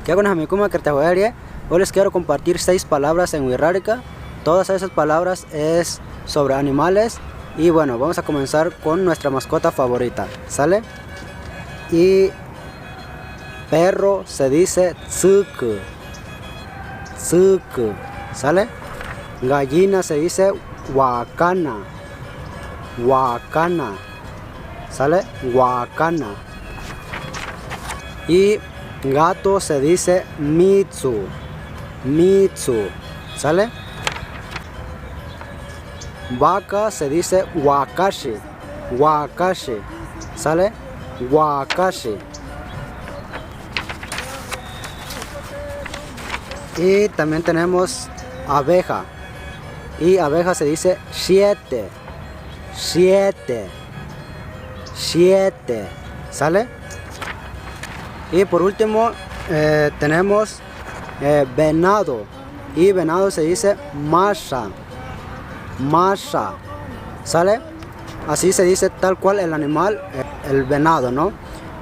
¿Qué hago, amigos? ¿Cómo que te voy a ir? Hoy les quiero compartir 6 palabras en wixárika. Todas esas palabras es sobre animales. Y bueno, vamos a comenzar con nuestra mascota favorita, ¿sale? Y perro se dice tsuku, tsuku, ¿sale? Gallina se dice wakana, wakana, ¿sale? Wakana. Y gato se dice mitsu, mitsu, ¿sale? Vaca se dice wakashi, wakashi, ¿sale? Wakashi. Y también tenemos abeja. Y abeja se dice siete, siete, siete, ¿sale? Y por último tenemos venado. Y venado se dice masha, masha, ¿sale? Así se dice tal cual el animal, el venado, ¿no?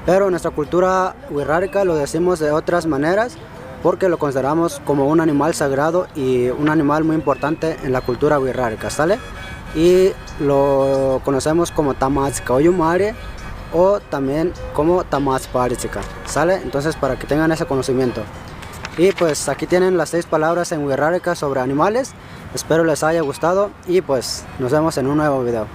Pero en nuestra cultura wixárika lo decimos de otras maneras porque lo consideramos como un animal sagrado y un animal muy importante en la cultura wixárika, ¿sale? Y lo conocemos como tamatskaoyumare o también como tamatsparitzika, ¿sale? Entonces, para que tengan ese conocimiento. Y pues aquí tienen las 6 palabras en wixárika sobre animales. Espero les haya gustado y pues nos vemos en un nuevo video.